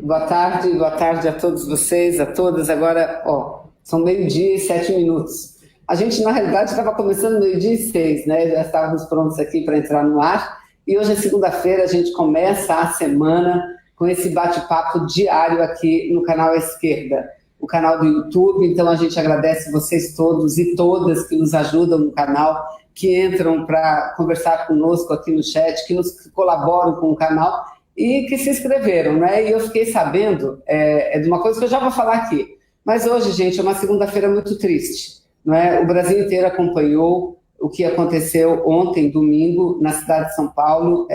Boa tarde a todos vocês, a todas. Agora, são 12h07. A gente, na realidade, estava começando 12h06, né? Já estávamos prontos aqui para entrar no ar. E hoje é segunda-feira, a gente começa a semana com esse bate-papo diário aqui no canal à Esquerda, o canal do YouTube. Então, a gente agradece vocês todos e todas que nos ajudam no canal, que entram para conversar conosco aqui no chat, que nos colaboram com o canal e que se inscreveram, né? E eu fiquei sabendo de uma coisa que eu já vou falar aqui. Mas hoje, gente, é uma segunda-feira muito triste, não é? O Brasil inteiro acompanhou o que aconteceu ontem, domingo, na cidade de São Paulo,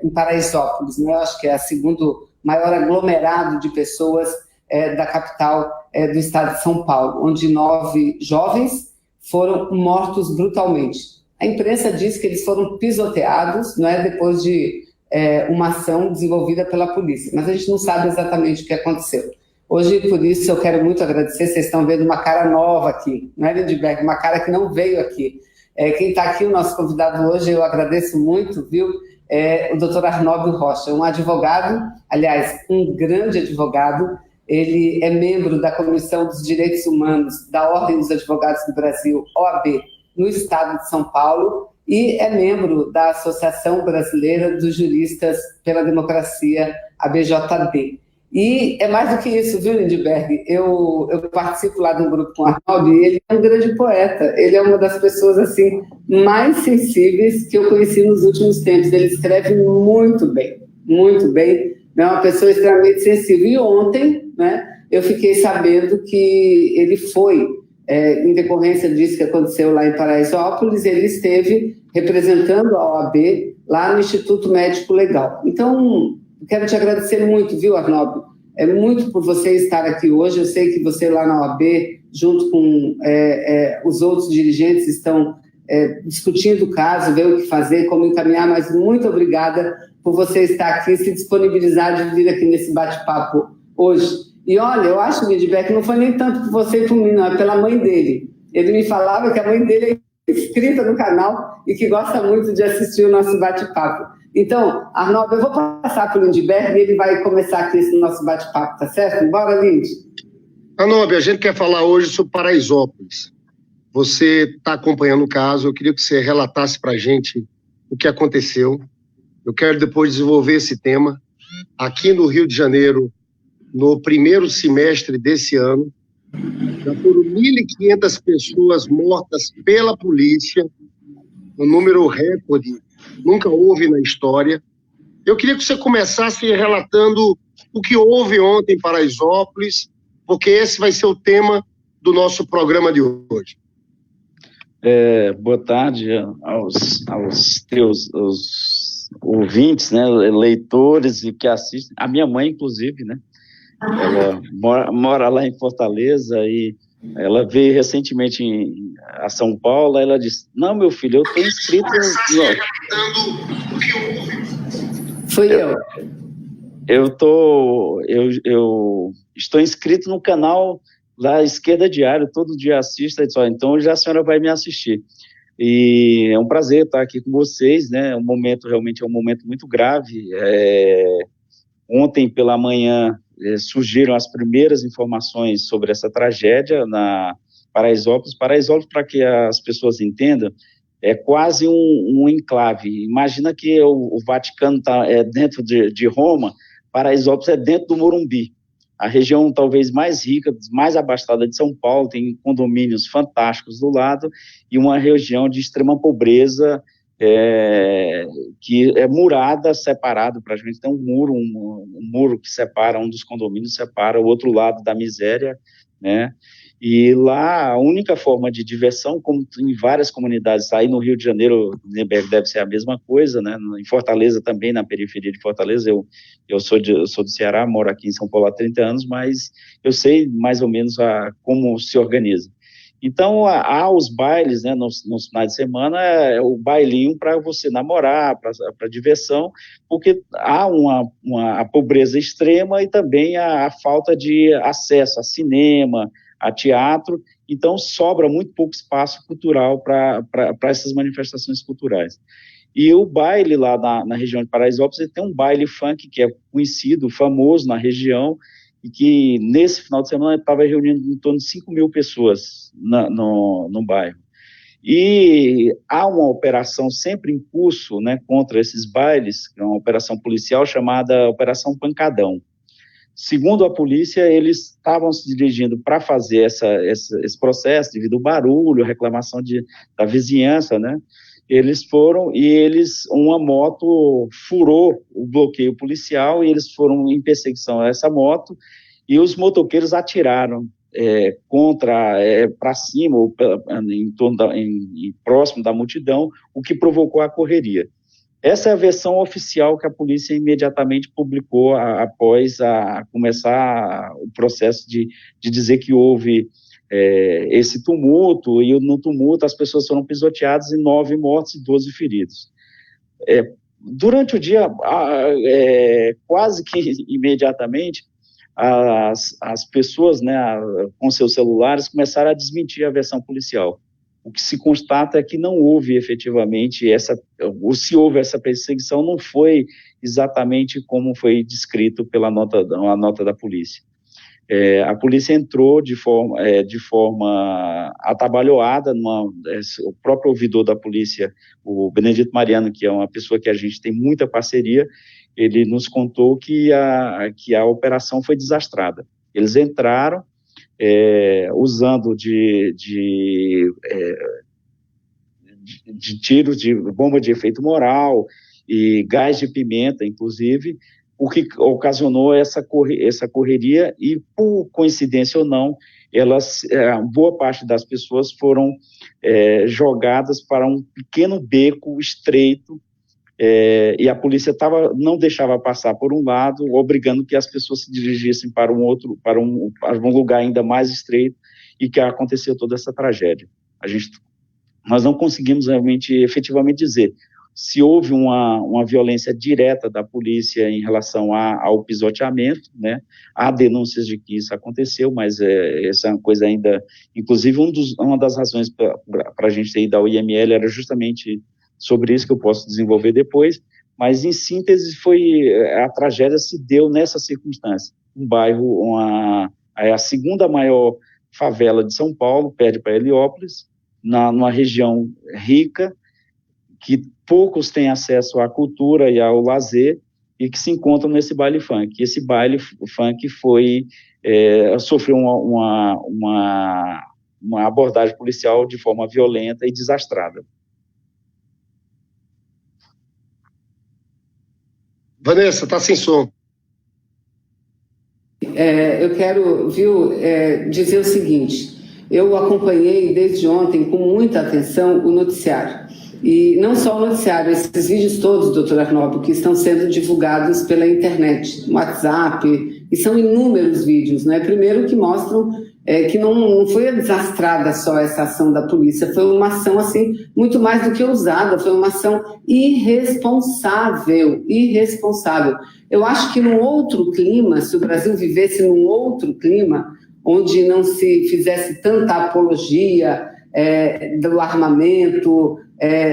em Paraisópolis, né? Eu acho que é o segundo maior aglomerado de pessoas da capital do estado de São Paulo, onde 9 jovens foram mortos brutalmente. A imprensa diz que eles foram pisoteados, não é? Depois de uma ação desenvolvida pela polícia, mas a gente não sabe exatamente o que aconteceu. Hoje, por isso, eu quero muito agradecer, vocês estão vendo uma cara nova aqui, não é, Lindbergh? Uma cara que não veio aqui. Quem está aqui, o nosso convidado hoje, eu agradeço muito, viu? O doutor Arnóbio Rocha, um advogado, aliás, um grande advogado. Ele é membro da Comissão dos Direitos Humanos da Ordem dos Advogados do Brasil, OAB, no estado de São Paulo, e é membro da Associação Brasileira dos Juristas pela Democracia, ABJD. E é mais do que isso, viu, Lindbergh? Eu participo lá de um grupo com o Arnaldo e ele é um grande poeta. Ele é uma das pessoas assim mais sensíveis que eu conheci nos últimos tempos. Ele escreve muito bem, é uma pessoa extremamente sensível. E ontem, né, eu fiquei sabendo que ele foi, em decorrência disso que aconteceu lá em Paraisópolis, ele esteve representando a OAB lá no Instituto Médico Legal. Então, quero te agradecer muito, viu, Arnaldo? Muito por você estar aqui hoje. Eu sei que você lá na OAB, junto com os outros dirigentes, estão discutindo o caso, ver o que fazer, como encaminhar, mas muito obrigada por você estar aqui, se disponibilizar de vir aqui nesse bate-papo hoje. E olha, eu acho, Lindbergh, que não foi nem tanto por você e por mim, não, é pela mãe dele. Ele me falava que a mãe dele é inscrita no canal e que gosta muito de assistir o nosso bate-papo. Então, Arnaldo, eu vou passar para o Lindbergh e ele vai começar aqui esse nosso bate-papo, tá certo? Bora, Lind. Arnaldo, a gente quer falar hoje sobre Paraisópolis. Você está acompanhando o caso, eu queria que você relatasse para a gente o que aconteceu. Eu quero depois desenvolver esse tema. Aqui no Rio de Janeiro, no primeiro semestre desse ano, já foram 1.500 pessoas mortas pela polícia, um número recorde, nunca houve na história. Eu queria que você começasse relatando o que houve ontem em Paraisópolis, porque esse vai ser o tema do nosso programa de hoje. Boa tarde aos teus ouvintes, né, leitores e que assistem. A minha mãe, inclusive, né, ela mora lá em Fortaleza e ela veio recentemente a São Paulo. Ela disse: não, meu filho, eu estou inscrito Fui eu. Eu estou inscrito no canal da Esquerda Diário, todo dia assisto, então já a senhora vai me assistir. E é um prazer estar aqui com vocês, né? Realmente é um momento muito grave. Ontem pela manhã surgiram as primeiras informações sobre essa tragédia na Paraisópolis. Paraisópolis, para que as pessoas entendam, é quase um enclave. Imagina que o Vaticano está dentro de Roma, Paraisópolis é dentro do Morumbi. A região talvez mais rica, mais abastada de São Paulo, tem condomínios fantásticos do lado, e uma região de extrema pobreza, que é murada, separado, praticamente tem um muro que separa um dos condomínios, separa o outro lado da miséria, né? E lá a única forma de diversão, como em várias comunidades, aí no Rio de Janeiro, deve ser a mesma coisa, né? Em Fortaleza também, na periferia de Fortaleza, eu sou do Ceará, moro aqui em São Paulo há 30 anos, mas eu sei mais ou menos como se organiza. Então, há os bailes, né, nos finais de semana, o bailinho para você namorar, para diversão, porque há a pobreza extrema e também a falta de acesso a cinema, a teatro, então sobra muito pouco espaço cultural para essas manifestações culturais. E o baile lá na região de Paraisópolis, tem um baile funk que é conhecido, famoso na região, e que nesse final de semana estava reunindo em torno de 5 mil pessoas no bairro. E há uma operação sempre em curso, né, contra esses bailes, que é uma operação policial chamada Operação Pancadão. Segundo a polícia, eles estavam se dirigindo para fazer esse processo, devido ao barulho, reclamação da vizinhança, né? Eles foram e uma moto furou o bloqueio policial e eles foram em perseguição a essa moto e os motoqueiros atiraram para cima, ou próximo da multidão, o que provocou a correria. Essa é a versão oficial que a polícia imediatamente publicou após começar o processo de dizer que houve esse tumulto, e no tumulto as pessoas foram pisoteadas e 9 mortos e 12 feridos. Durante o dia, quase que imediatamente, as pessoas, né, com seus celulares, começaram a desmentir a versão policial. O que se constata é que não houve efetivamente ou se houve essa perseguição, não foi exatamente como foi descrito pela nota da polícia. A polícia entrou de forma atabalhoada, o próprio ouvidor da polícia, o Benedito Mariano, que é uma pessoa que a gente tem muita parceria, ele nos contou que a operação foi desastrada. Eles entraram, usando de tiros de bomba de efeito moral e gás de pimenta, inclusive, o que ocasionou essa correria e, por coincidência ou não, boa parte das pessoas foram jogadas para um pequeno beco estreito, e a polícia não deixava passar por um lado, obrigando que as pessoas se dirigissem para um lugar ainda mais estreito, e que aconteceu toda essa tragédia. Nós não conseguimos efetivamente dizer se houve uma violência direta da polícia em relação ao pisoteamento, né? Há denúncias de que isso aconteceu, mas essa é uma coisa ainda... Inclusive, uma das razões para a gente ter ido ao IML era justamente sobre isso, que eu posso desenvolver depois, mas, em síntese, a tragédia se deu nessa circunstância. Um bairro, a segunda maior favela de São Paulo, perde para Heliópolis, numa região rica, que poucos têm acesso à cultura e ao lazer, e que se encontram nesse baile funk. E esse baile funk sofreu uma abordagem policial de forma violenta e desastrada. Vanessa, está sem som. Eu quero, dizer o seguinte: eu acompanhei desde ontem com muita atenção o noticiário. E não só o noticiário, esses vídeos todos, doutor Arnaldo, que estão sendo divulgados pela internet, no WhatsApp, e são inúmeros vídeos, né? Primeiro, que mostram que não foi desastrada só essa ação da polícia, foi uma ação assim, muito mais do que ousada, foi uma ação irresponsável. Eu acho que num outro clima, se o Brasil vivesse num outro clima, onde não se fizesse tanta apologia do armamento,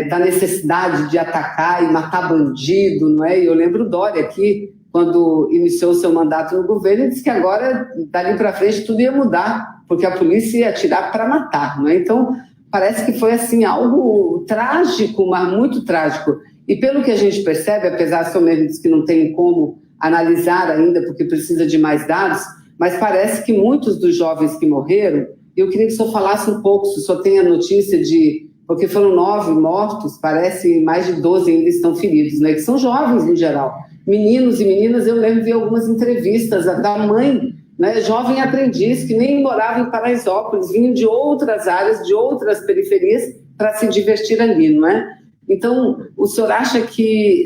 da necessidade de atacar e matar bandido, não é? Eu lembro o Dória aqui, quando iniciou seu mandato no governo, ele disse que agora, dali para frente, tudo ia mudar, porque a polícia ia atirar para matar, não é? Então, parece que foi assim, algo trágico, mas muito trágico. E pelo que a gente percebe, apesar de eu mesmo disse que não tem como analisar ainda, porque precisa de mais dados, mas parece que muitos dos jovens que morreram, eu queria que o senhor falasse um pouco, se o senhor tem a notícia porque foram 9 mortos, parece mais de 12 ainda estão feridos, né? Que são jovens em geral. Meninos e meninas, eu lembro de algumas entrevistas da mãe, né? Jovem aprendiz, que nem morava em Paraisópolis, vinham de outras áreas, de outras periferias, para se divertir ali, não é? Então, o senhor acha que...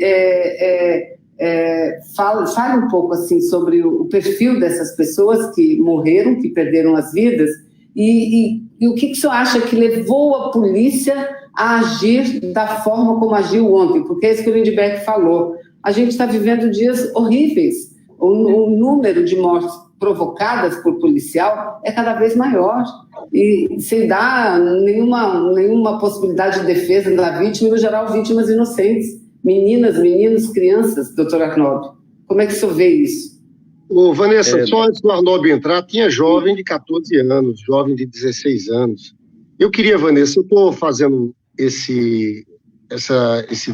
fale um pouco assim, sobre o perfil dessas pessoas que morreram, que perderam as vidas, e o que o senhor acha que levou a polícia a agir da forma como agiu ontem? Porque é isso que o Lindbergh falou. A gente está vivendo dias horríveis. o número de mortes provocadas por policial é cada vez maior, e sem dar nenhuma possibilidade de defesa da vítima, e no geral vítimas inocentes, meninas, meninos, crianças, doutor Arnoldo. Como é que o senhor vê isso? Ô, Vanessa, só antes do Arnoldo entrar, tinha jovem de 14 anos, jovem de 16 anos. Eu queria, Vanessa, eu estou fazendo esse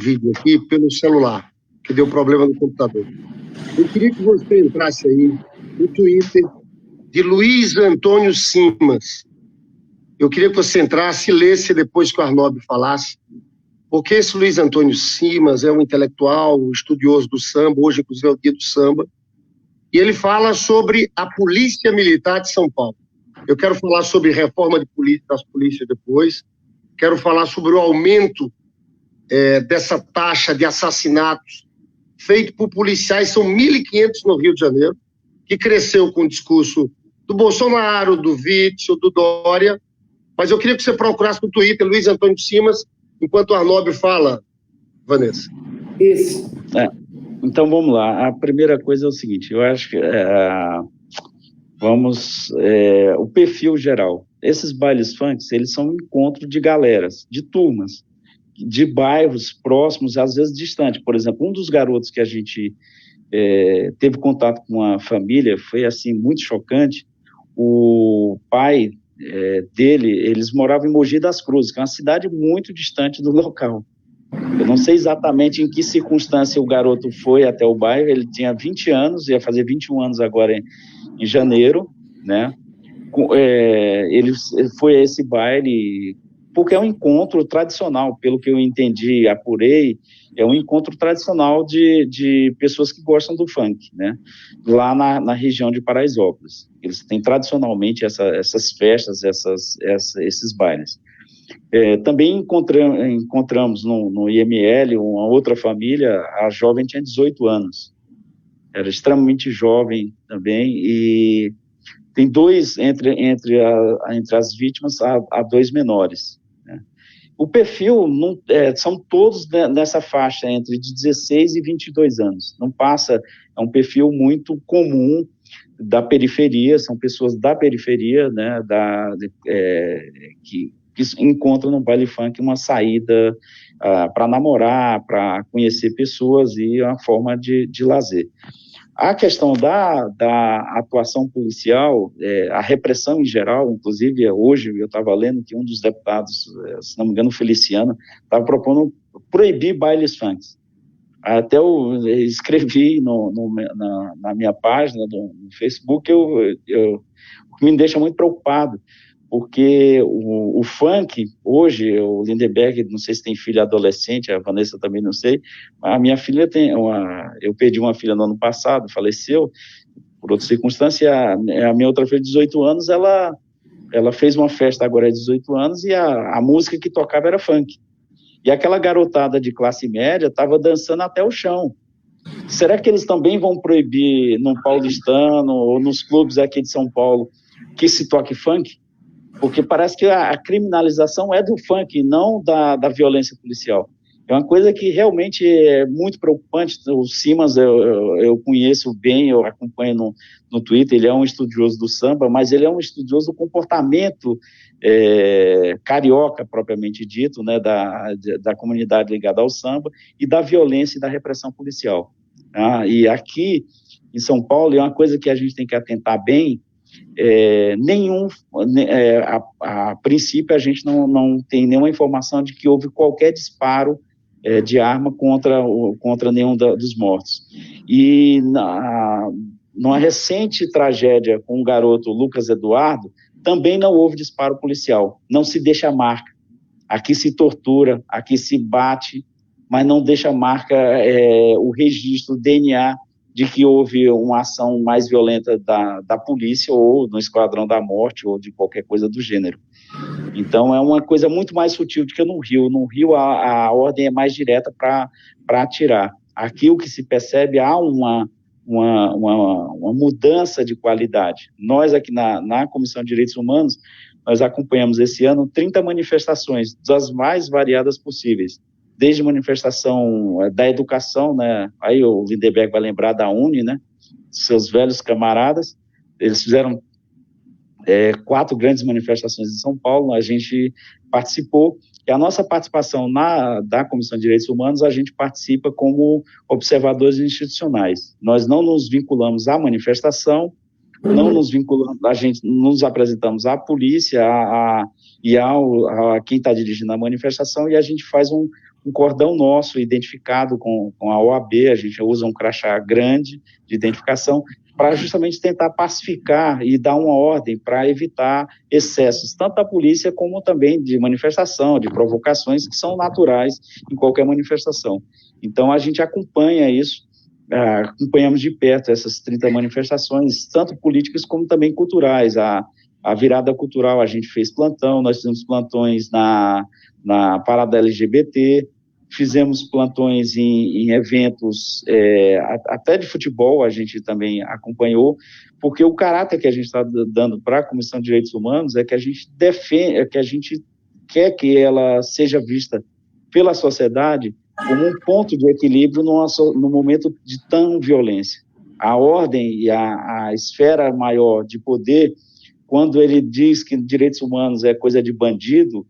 vídeo aqui pelo celular, que deu problema no computador. Eu queria que você entrasse aí no Twitter de Luiz Antônio Simas. Eu queria que você entrasse e lesse depois que o Arnoldo falasse, porque esse Luiz Antônio Simas é um intelectual, um estudioso do samba, hoje inclusive é o dia do samba, e ele fala sobre a Polícia Militar de São Paulo. Eu quero falar sobre reforma das polícias depois, quero falar sobre o aumento dessa taxa de assassinatos feito por policiais, são 1.500 no Rio de Janeiro, que cresceu com o discurso do Bolsonaro, do Witzel, do Dória, mas eu queria que você procurasse no Twitter Luiz Antônio Simas, enquanto o Arnoldo fala, Vanessa. Isso. Então, vamos lá. A primeira coisa é o seguinte, eu acho que o perfil geral. Esses bailes funks, eles são um encontro de galeras, de turmas, de bairros próximos, às vezes distantes. Por exemplo, um dos garotos que a gente teve contato com a família foi, assim, muito chocante. O pai dele, eles moravam em Mogi das Cruzes, que é uma cidade muito distante do local. Eu não sei exatamente em que circunstância o garoto foi até o bairro, ele tinha 20 anos, ia fazer 21 anos agora em janeiro, né? Ele foi a esse baile, porque é um encontro tradicional, pelo que eu entendi, apurei, é um encontro tradicional de pessoas que gostam do funk, né? Lá na região de Paraisópolis. Eles têm tradicionalmente essas festas, esses bailes. Também encontramos no IML uma outra família, a jovem tinha 18 anos, era extremamente jovem também, e tem dois, entre as vítimas, há dois menores, né? O perfil são todos nessa faixa entre 16 e 22 anos, não passa, é um perfil muito comum da periferia, são pessoas da periferia, né, que encontram no baile funk uma saída para namorar, para conhecer pessoas e uma forma de lazer. A questão da atuação policial, a repressão em geral, inclusive hoje eu estava lendo que um dos deputados, se não me engano, Feliciano, estava propondo proibir bailes funks. Até eu escrevi na minha página no Facebook, o que me deixa muito preocupado, porque o funk, hoje, o Lindeberg, não sei se tem filha adolescente, a Vanessa também não sei, a minha filha eu perdi uma filha no ano passado, faleceu, por outra circunstância, a minha outra filha de 18 anos, ela fez uma festa agora de 18 anos e a música que tocava era funk. E aquela garotada de classe média estava dançando até o chão. Será que eles também vão proibir no Paulistano ou nos clubes aqui de São Paulo que se toque funk? Porque parece que a criminalização é do funk, não da violência policial. É uma coisa que realmente é muito preocupante. O Simas eu conheço bem, eu acompanho no Twitter, ele é um estudioso do samba, mas ele é um estudioso do comportamento carioca, propriamente dito, né, da comunidade ligada ao samba, e da violência e da repressão policial. E aqui, em São Paulo, é uma coisa que a gente tem que atentar bem. A princípio a gente não tem nenhuma informação de que houve qualquer disparo de arma contra nenhum dos mortos. E numa recente tragédia com o garoto Lucas Eduardo, também não houve disparo policial, não se deixa marca. Aqui se tortura, aqui se bate, mas não deixa marca o registro, o DNA, de que houve uma ação mais violenta da polícia ou no Esquadrão da Morte ou de qualquer coisa do gênero. Então, é uma coisa muito mais sutil do que no Rio. No Rio, a ordem é mais direta para atirar. Aqui, o que se percebe, há uma mudança de qualidade. Nós, aqui na Comissão de Direitos Humanos, nós acompanhamos esse ano 30 manifestações, das mais variadas possíveis. Desde manifestação da educação, né? Aí o Lindeberg vai lembrar da UNE, né? seus velhos camaradas. Eles fizeram 4 grandes manifestações em São Paulo, a gente participou, e a nossa participação da Comissão de Direitos Humanos, a gente participa como observadores institucionais. Nós não nos vinculamos à manifestação, não nos vinculamos, a gente nos apresentamos à polícia e a quem está dirigindo a manifestação, e a gente faz um cordão nosso identificado com a OAB, a gente usa um crachá grande de identificação, para justamente tentar pacificar e dar uma ordem para evitar excessos, tanto da polícia como também de manifestação, de provocações que são naturais em qualquer manifestação. Então, a gente acompanha isso, acompanhamos de perto essas 30 manifestações, tanto políticas como também culturais. A virada cultural, a gente fez plantão, nós fizemos plantões na parada LGBT, fizemos plantões em eventos, até de futebol, a gente também acompanhou, porque o caráter que a gente está dando para a Comissão de Direitos Humanos é que a gente defende, que a gente quer que ela seja vista pela sociedade como um ponto de equilíbrio no momento de tão violência. A ordem e a esfera maior de poder, quando ele diz que direitos humanos é coisa de bandido,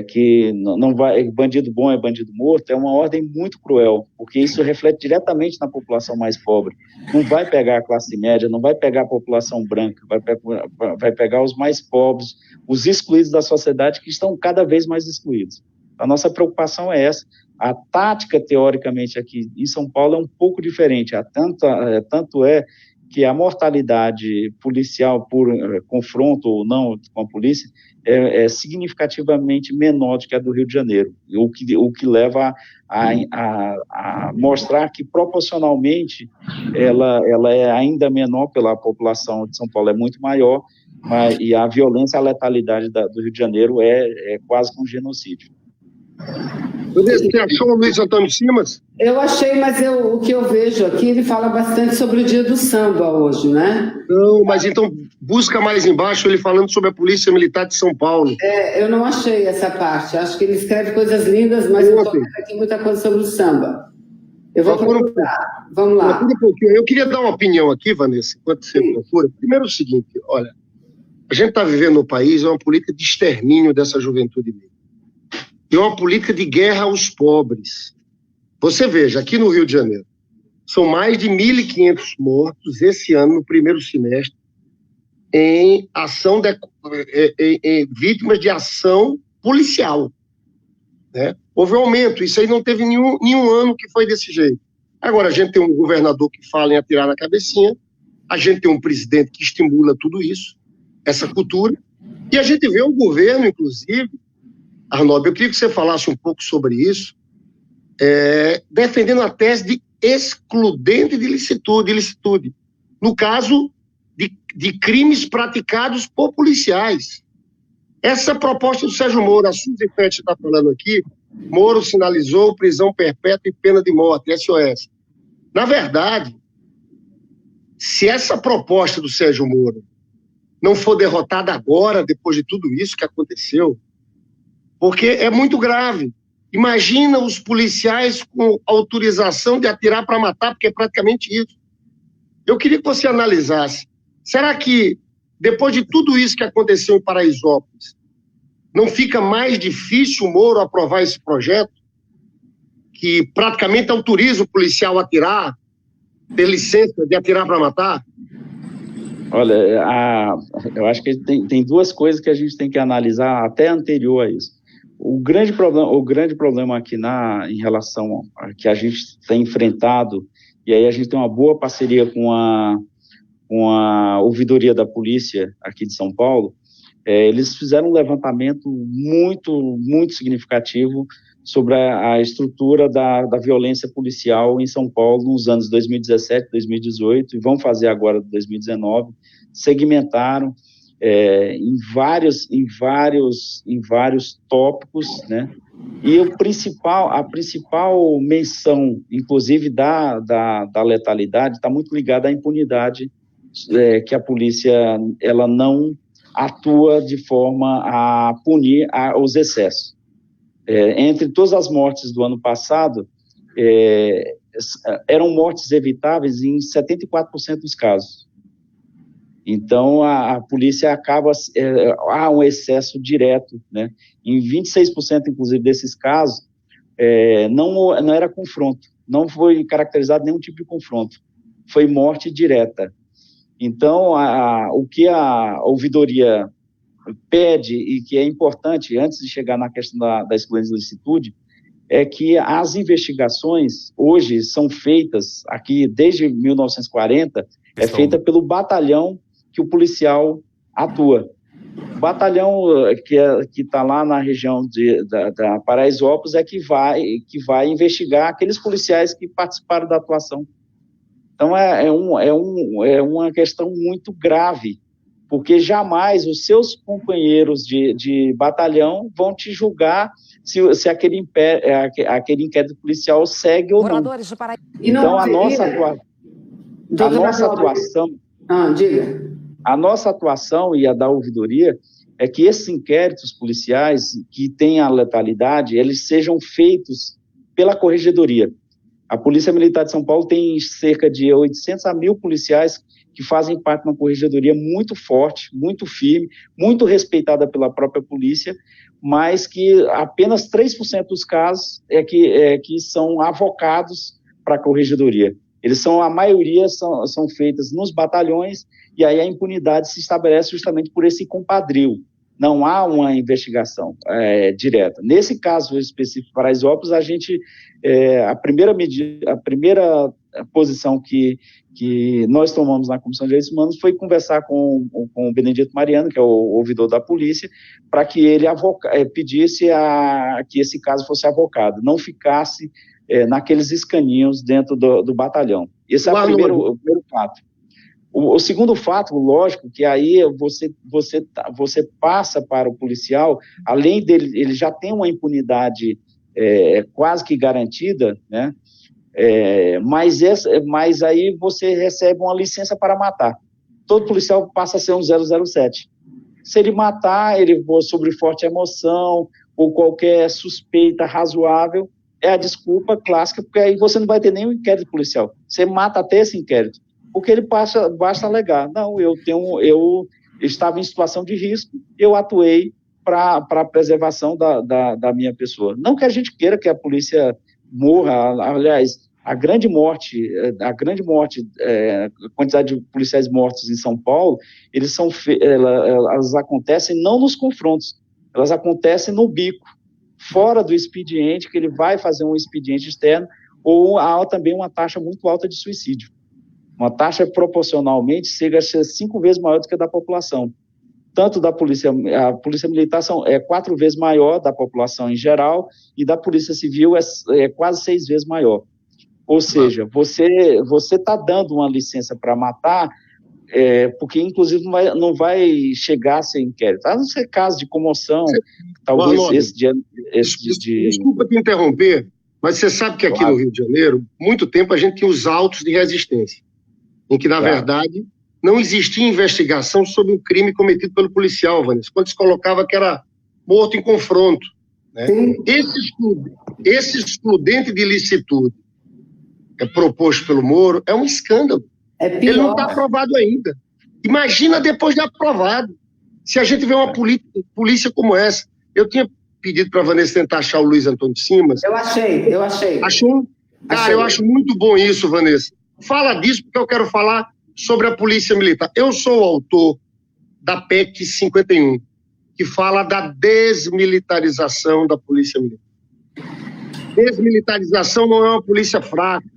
que não vai, bandido bom é bandido morto, é uma ordem muito cruel, porque isso reflete diretamente na população mais pobre. Não vai pegar a classe média, não vai pegar a população branca, vai pegar os mais pobres, os excluídos da sociedade, que estão cada vez mais excluídos. A nossa preocupação é essa. A tática, teoricamente, aqui em São Paulo é um pouco diferente, tanto é que a mortalidade policial por confronto ou não com a polícia é significativamente menor do que a do Rio de Janeiro, o que leva a mostrar que proporcionalmente ela é ainda menor pela população de São Paulo, é muito maior, e a violência, a letalidade do Rio de Janeiro é quase um genocídio. Você achou o Luiz Antônio Simas? Eu achei, mas o que eu vejo aqui, ele fala bastante sobre o dia do samba hoje, né? Não, mas então busca mais embaixo ele falando sobre a Polícia Militar de São Paulo. Eu não achei essa parte. Acho que ele escreve coisas lindas, mas eu estou vendo aqui muita coisa sobre o samba. Eu vou procurar. Vamos lá. Eu queria dar uma opinião aqui, Vanessa, enquanto você procura. Primeiro é o seguinte, olha, a gente está vivendo no país uma política de extermínio dessa juventude negra. E uma política de guerra aos pobres. Você veja, aqui no Rio de Janeiro, são mais de 1.500 mortos esse ano, no primeiro semestre, em vítimas de ação policial. Né? Houve um aumento, isso aí não teve nenhum ano que foi desse jeito. Agora, a gente tem um governador que fala em atirar na cabecinha, a gente tem um presidente que estimula tudo isso, essa cultura, e a gente vê um governo, inclusive, Arnaldo, eu queria que você falasse um pouco sobre isso, defendendo a tese de excludente de ilicitude, no caso de crimes praticados por policiais. Essa proposta do Sérgio Moro, a Suzy Fett está falando aqui, Moro sinalizou prisão perpétua e pena de morte, SOS. Na verdade, se essa proposta do Sérgio Moro não for derrotada agora, depois de tudo isso que aconteceu, porque é muito grave. Imagina os policiais com autorização de atirar para matar, porque é praticamente isso. Eu queria que você analisasse. Será que, depois de tudo isso que aconteceu em Paraisópolis, não fica mais difícil o Moro aprovar esse projeto, que praticamente autoriza o policial a atirar, ter licença de atirar para matar? Olha, eu acho que tem duas coisas que a gente tem que analisar até anterior a isso. O grande problema aqui em relação a que a gente tem enfrentado, e aí a gente tem uma boa parceria com a ouvidoria da polícia aqui de São Paulo, eles fizeram um levantamento muito, muito significativo sobre a estrutura da violência policial em São Paulo nos anos 2017, 2018, e vão fazer agora 2019, segmentaram em vários tópicos, né? E a principal menção, inclusive da letalidade, está muito ligada à impunidade, que a polícia ela não atua de forma a punir os excessos. Entre todas as mortes do ano passado, eram mortes evitáveis em 74% dos casos. Então, a polícia acaba, há um excesso direto, né? Em 26%, inclusive, desses casos, não era confronto, não foi caracterizado nenhum tipo de confronto, foi morte direta. Então, o que a ouvidoria pede, e que é importante, antes de chegar na questão da excluência de licitude, é que as investigações, hoje, são feitas, aqui desde 1940, é feita pelo batalhão que o policial atua. O batalhão que está lá na região da Paraisópolis é que vai investigar aqueles policiais que participaram da atuação. Então, é uma questão muito grave, porque jamais os seus companheiros de batalhão vão te julgar se aquele inquérito policial segue ou não. Então, a nossa atuação... diga. A nossa atuação e a da ouvidoria é que esses inquéritos policiais que têm a letalidade, eles sejam feitos pela Corregedoria. A Polícia Militar de São Paulo tem cerca de 800 a 1.000 policiais que fazem parte de uma corregedoria muito forte, muito firme, muito respeitada pela própria polícia, mas que apenas 3% dos casos que são avocados para a corregedoria. A maioria são feitas nos batalhões, e aí a impunidade se estabelece justamente por esse compadrio. Não há uma investigação direta. Nesse caso específico, Paraisópolis, a primeira posição que nós tomamos na Comissão de Direitos Humanos foi conversar com o Benedito Mariano, que é o ouvidor da polícia, para que ele pedisse que esse caso fosse avocado, não ficasse naqueles escaninhos dentro do batalhão. Esse é o primeiro fato. O segundo fato, lógico, que aí você passa para o policial, além dele, ele já tem uma impunidade quase que garantida, né? Mas aí você recebe uma licença para matar. Todo policial passa a ser um 007. Se ele matar, ele sobre forte emoção ou qualquer suspeita razoável, é a desculpa clássica, porque aí você não vai ter nenhum inquérito policial. Você mata até esse inquérito. Porque ele basta alegar, não, eu estava em situação de risco, eu atuei para a preservação da minha pessoa. Não que a gente queira que a polícia morra, aliás, a grande morte, a quantidade de policiais mortos em São Paulo, elas acontecem não nos confrontos, elas acontecem no bico, fora do expediente, que ele vai fazer um expediente externo, ou há também uma taxa muito alta de suicídio. Uma taxa proporcionalmente chega a ser 5 vezes maior do que a da população. Tanto a Polícia Militar é 4 vezes maior da população em geral, e da Polícia Civil é quase 6 vezes maior. Ou seja, você está dando uma licença para matar, porque inclusive não vai chegar a ser inquérito. A não ser caso de comoção, talvez Desculpa te interromper, mas você sabe que aqui no Rio de Janeiro, muito tempo a gente tinha os autos de resistência, em que, na verdade, não existia investigação sobre um crime cometido pelo policial, Vanessa, quando se colocava que era morto em confronto. Né? Esse excludente de ilicitude proposto pelo Moro é um escândalo. Ele não está aprovado ainda. Imagina depois de aprovado. Se a gente vê uma polícia como essa. Eu tinha pedido para a Vanessa tentar achar o Luiz Antônio de Simas. Eu achei. Achou? Cara, eu acho muito bom isso, Vanessa. Fala disso porque eu quero falar sobre a Polícia Militar. Eu sou o autor da PEC 51, que fala da desmilitarização da Polícia Militar. Desmilitarização não é uma polícia fraca,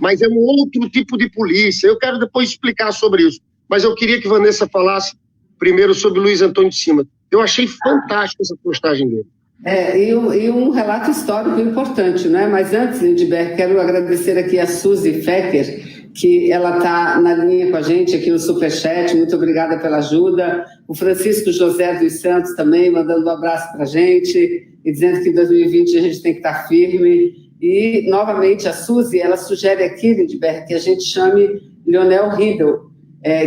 mas é um outro tipo de polícia. Eu quero depois explicar sobre isso. Mas eu queria que Vanessa falasse primeiro sobre o Luiz Antônio de Simas. Eu achei fantástica essa postagem dele. E um relato histórico importante, né? Mas antes, Lindbergh, quero agradecer aqui a Suzy Fecker, que ela está na linha com a gente aqui no Superchat. Muito obrigada pela ajuda. O Francisco José dos Santos também mandando um abraço para a gente e dizendo que em 2020 a gente tem que estar firme. E, novamente, a Suzy, ela sugere aqui, Lindbergh, que a gente chame Leonel Riedel,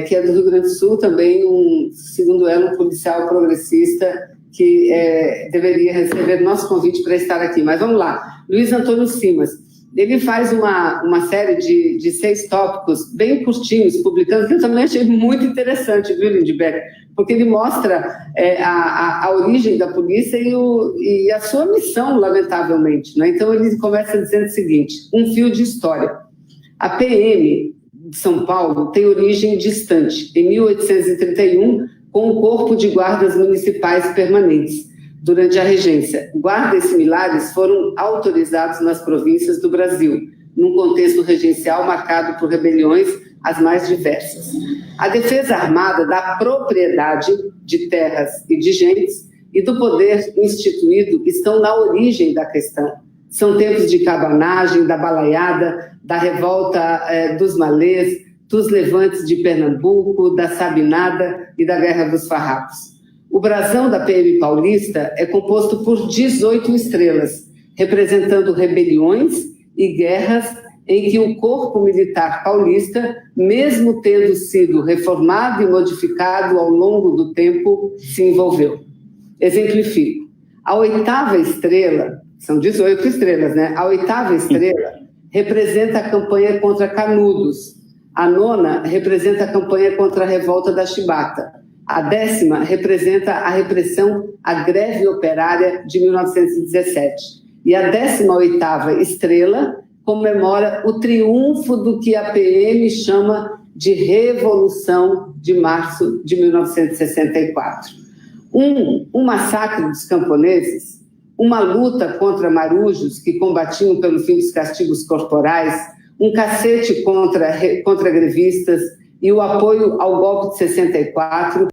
que é do Rio Grande do Sul, também segundo ela, um policial progressista que deveria receber nosso convite para estar aqui. Mas vamos lá. Luiz Antônio Simas. ele faz uma série de 6 tópicos bem curtinhos, publicando, que eu também achei muito interessante, viu, Lindbergh? Porque ele mostra a origem da polícia e a sua missão, lamentavelmente, né? Então, ele começa dizendo o seguinte: um fio de história. A PM de São Paulo tem origem distante, em 1831, com o Corpo de Guardas Municipais Permanentes. Durante a regência, guardas similares foram autorizados nas províncias do Brasil, num contexto regencial marcado por rebeliões as mais diversas. A defesa armada da propriedade de terras e de gentes e do poder instituído estão na origem da questão. São tempos de cabanagem, da balaiada, da revolta dos malês, dos levantes de Pernambuco, da Sabinada e da Guerra dos Farrapos. O brasão da PM paulista é composto por 18 estrelas, representando rebeliões e guerras em que o corpo militar paulista, mesmo tendo sido reformado e modificado ao longo do tempo, se envolveu. Exemplifico. A 8ª estrela, são 18 estrelas, né? A 8ª estrela representa a campanha contra Canudos. A 9ª representa a campanha contra a revolta da Chibata. A 10ª representa a repressão à greve operária de 1917. E a 18ª estrela comemora o triunfo do que a PM chama de Revolução de Março de 1964. Um massacre dos camponeses, uma luta contra marujos que combatiam pelo fim dos castigos corporais, um cacete contra grevistas e o apoio ao golpe de 64,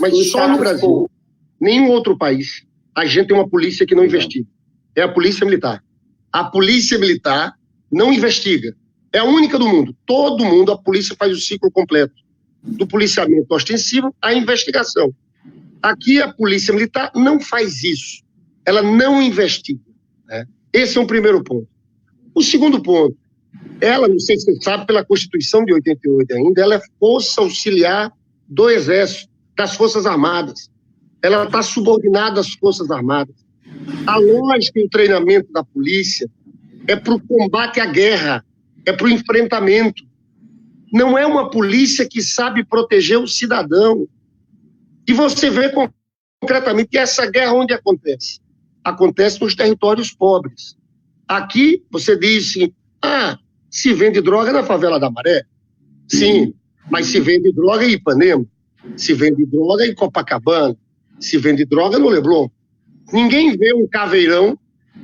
mas só no Brasil, nenhum outro país, a gente tem uma polícia que não investiga. É a polícia militar. A polícia militar não investiga. É a única do mundo. Todo mundo, a polícia faz o ciclo completo. Do policiamento ostensivo à investigação. Aqui a polícia militar não faz isso. Ela não investiga, né? Esse é um primeiro ponto. O segundo ponto, ela, não sei se você sabe, pela Constituição de 88 ainda, ela é força auxiliar do Exército, das Forças Armadas. Ela está subordinada às Forças Armadas. A lógica e o treinamento da polícia é para o combate à guerra, é para o enfrentamento. Não é uma polícia que sabe proteger o cidadão. E você vê concretamente que essa guerra onde acontece? Acontece nos territórios pobres. Aqui, você diz assim, se vende droga na favela da Maré. Sim, mas se vende droga em Ipanema, se vende droga em Copacabana, se vende droga no Leblon. Ninguém vê um caveirão,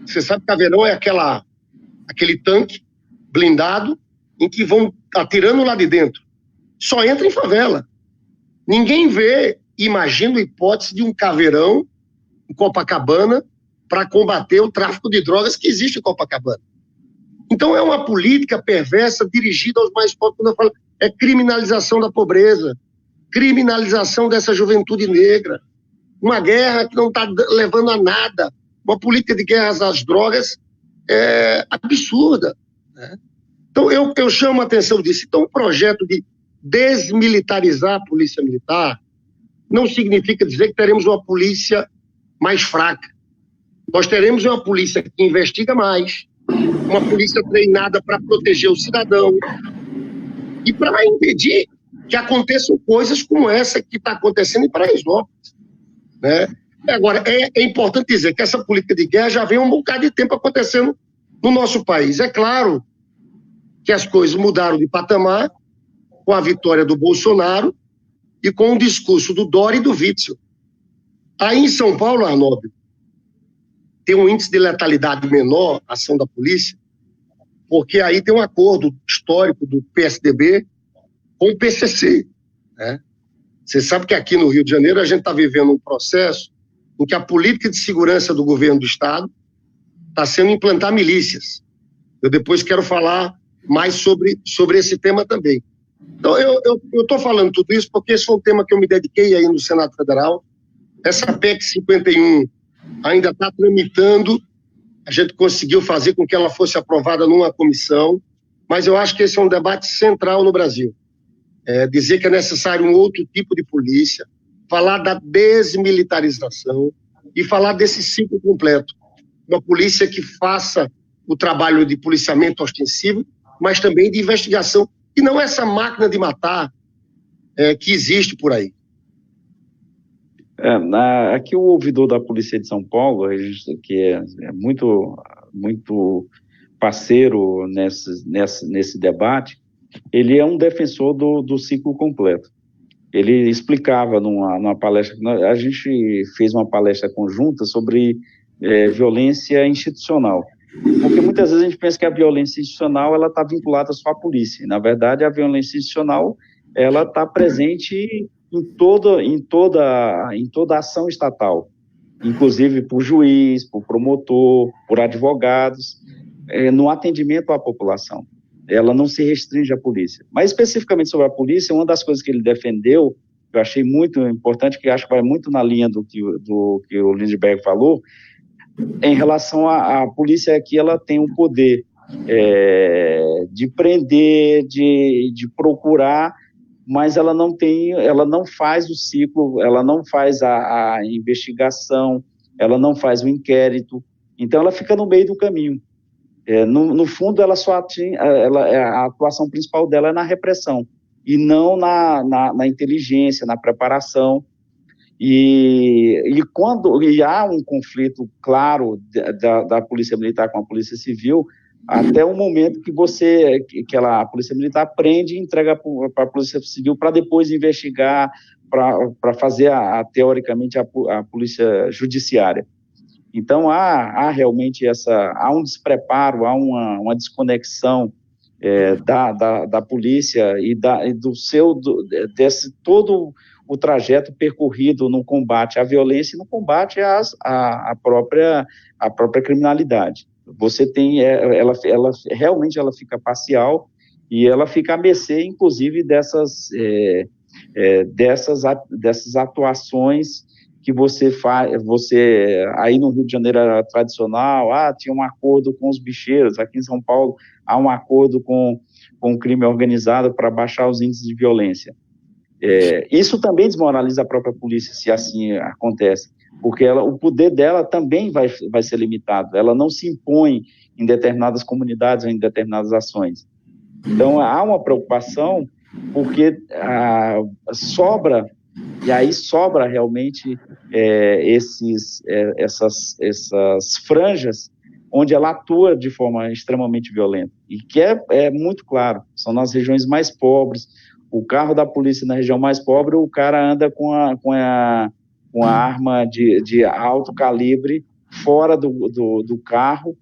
você sabe que caveirão é aquele tanque blindado em que vão atirando lá de dentro. Só entra em favela. Ninguém vê, imagina a hipótese de um caveirão em Copacabana para combater o tráfico de drogas que existe em Copacabana. Então é uma política perversa dirigida aos mais pobres. Quando eu falo, é criminalização da pobreza, criminalização dessa juventude negra, uma guerra que não está levando a nada, uma política de guerras às drogas absurda, né? Então eu chamo a atenção disso. Então o projeto de desmilitarizar a polícia militar não significa dizer que teremos uma polícia mais fraca. Nós teremos uma polícia que investiga mais, uma polícia treinada para proteger o cidadão e para impedir que aconteçam coisas como essa que está acontecendo em Paraisópolis, né? Agora, é importante dizer que essa política de guerra já vem um bocado de tempo acontecendo no nosso país. É claro que as coisas mudaram de patamar com a vitória do Bolsonaro e com o discurso do Dória e do Witzel. Aí em São Paulo, Arnaldo, tem um índice de letalidade menor, a ação da polícia, porque aí tem um acordo histórico do PSDB com o PCC, né? Você sabe que aqui no Rio de Janeiro a gente está vivendo um processo em que a política de segurança do governo do Estado está sendo implantar milícias. Eu depois quero falar mais sobre esse tema também. Então, eu estou falando tudo isso porque esse foi um tema que eu me dediquei aí no Senado Federal. Essa PEC 51 ainda está tramitando, a gente conseguiu fazer com que ela fosse aprovada numa comissão, mas eu acho que esse é um debate central no Brasil. Dizer que é necessário um outro tipo de polícia, falar da desmilitarização e falar desse ciclo completo. Uma polícia que faça o trabalho de policiamento ostensivo, mas também de investigação, e não essa máquina de matar que existe por aí. Aqui o ouvidor da Polícia de São Paulo, que é muito, muito parceiro nesse debate, ele é um defensor do ciclo completo. Ele explicava numa palestra, a gente fez uma palestra conjunta sobre violência institucional, porque muitas vezes a gente pensa que a violência institucional ela está vinculada só à polícia. Na verdade, a violência institucional ela está presente em toda a ação estatal, inclusive por juiz, por promotor, por advogados, no atendimento à população. Ela não se restringe à polícia. Mas especificamente sobre a polícia, uma das coisas que ele defendeu, que eu achei muito importante, que acho que vai muito na linha do que o Lindbergh falou, em relação à polícia aqui, ela tem o poder de prender, de procurar, mas ela não faz o ciclo, ela não faz a investigação, ela não faz o inquérito, então ela fica no meio do caminho. No fundo, ela só a atuação principal dela é na repressão, e não na inteligência, na preparação. E quando há um conflito claro da Polícia Militar com a Polícia Civil, até o momento que a Polícia Militar prende e entrega para a Polícia Civil para depois investigar, para fazer, teoricamente, a Polícia Judiciária. Então, há realmente há um despreparo, há uma desconexão da polícia e desse todo o trajeto percorrido no combate à violência e no combate à própria criminalidade. Você tem, ela realmente ela fica parcial e ela fica à mercê, inclusive, dessas atuações que você faz. Aí no Rio de Janeiro era tradicional, tinha um acordo com os bicheiros. Aqui em São Paulo há um acordo com o crime organizado para baixar os índices de violência. Isso também desmoraliza a própria polícia, se assim acontece, porque o poder dela também vai ser limitado, ela não se impõe em determinadas comunidades ou em determinadas ações. Então, há uma preocupação, porque sobra realmente essas franjas onde ela atua de forma extremamente violenta, e que é muito claro, são nas regiões mais pobres. O carro da polícia na região mais pobre, o cara anda com a arma de alto calibre fora do carro,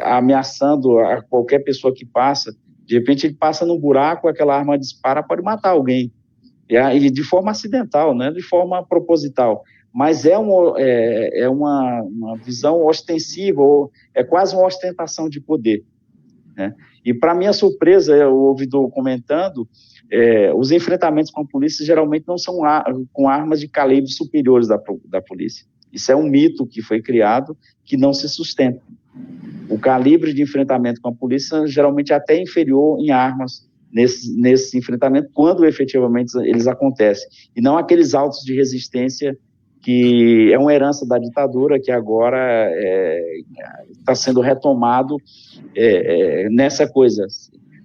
ameaçando a qualquer pessoa que passa. De repente ele passa num buraco, aquela arma dispara, pode matar alguém. E de forma acidental, né? De forma proposital. Mas é uma visão ostensiva, é quase uma ostentação de poder, né? E, para minha surpresa, eu ouvi comentando, os enfrentamentos com a polícia geralmente não são com armas de calibre superiores da polícia. Isso é um mito que foi criado, que não se sustenta. O calibre de enfrentamento com a polícia geralmente é até inferior em armas nesse enfrentamento, quando efetivamente eles acontecem. E não aqueles autos de resistência que é uma herança da ditadura, que agora está sendo retomado nessa coisa.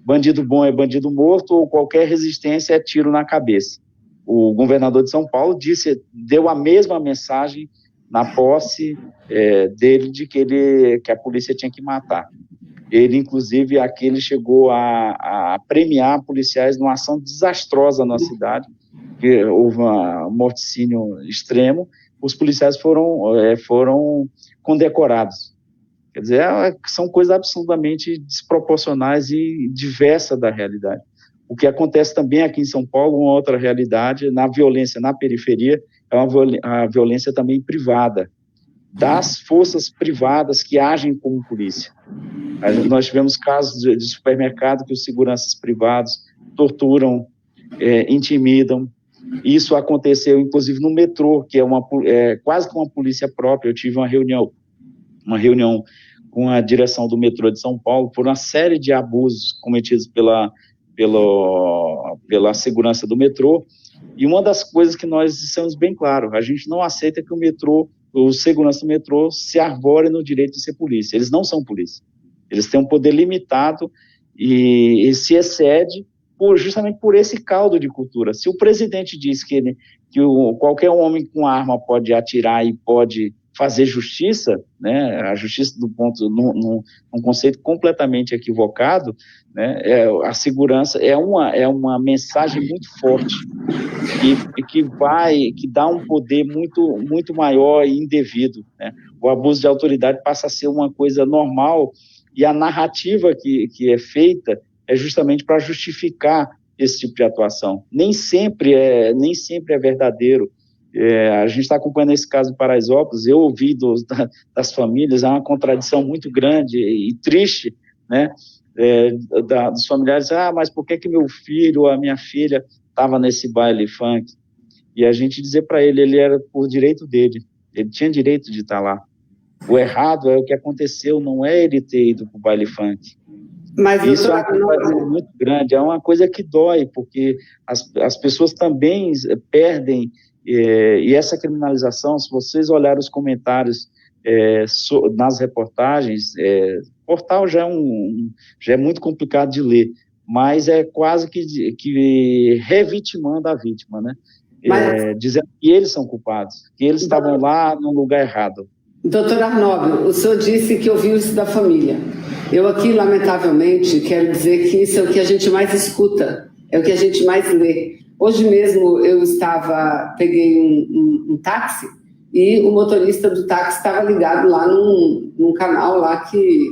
Bandido bom é bandido morto, ou qualquer resistência é tiro na cabeça. O governador de São Paulo deu a mesma mensagem na posse dele, de que a polícia tinha que matar. Ele, inclusive, aqui ele chegou a premiar policiais numa ação desastrosa na cidade, que houve um morticínio extremo. Os policiais foram condecorados. Quer dizer, são coisas absolutamente desproporcionais e diversas da realidade. O que acontece também aqui em São Paulo, uma outra realidade, na violência na periferia, é a violência também privada. das forças privadas que agem como polícia. Nós tivemos casos de supermercado que os seguranças privados torturam, intimidam. Isso aconteceu, inclusive, no metrô, que é quase que uma polícia própria. Eu tive uma reunião com a direção do metrô de São Paulo por uma série de abusos cometidos pela segurança do metrô. E uma das coisas que nós dissemos bem claro, a gente não aceita que o segurança do metrô se arvore no direito de ser polícia. Eles não são polícia. Eles têm um poder limitado e se excede justamente por esse caldo de cultura. Se o presidente diz que qualquer homem com arma pode atirar e pode fazer justiça, né, a justiça num conceito completamente equivocado, né, a segurança é uma mensagem muito forte que dá um poder muito, muito maior e indevido, né? O abuso de autoridade passa a ser uma coisa normal e a narrativa que é feita é justamente para justificar esse tipo de atuação. Nem sempre é verdadeiro. A gente está acompanhando esse caso de Paraisópolis, eu ouvi das famílias, há uma contradição muito grande e triste, né, dos familiares, mas por que meu filho ou a minha filha estava nesse baile funk? E a gente dizer para ele era por direito dele, ele tinha direito de estar lá. O errado é o que aconteceu, não é ele ter ido para o baile funk. Mas isso é uma coisa muito grande, é uma coisa que dói, porque as pessoas também perdem. E essa criminalização, se vocês olharem os comentários nas reportagens, portal já é muito complicado de ler, mas é quase que revitimando a vítima, né? Dizendo que eles são culpados, que eles estavam lá no lugar errado. Doutor Arnóbio, o senhor disse que ouviu isso da família. Eu aqui, lamentavelmente, quero dizer que isso é o que a gente mais escuta, é o que a gente mais lê. Hoje mesmo eu peguei um táxi e o motorista do táxi estava ligado lá num canal lá que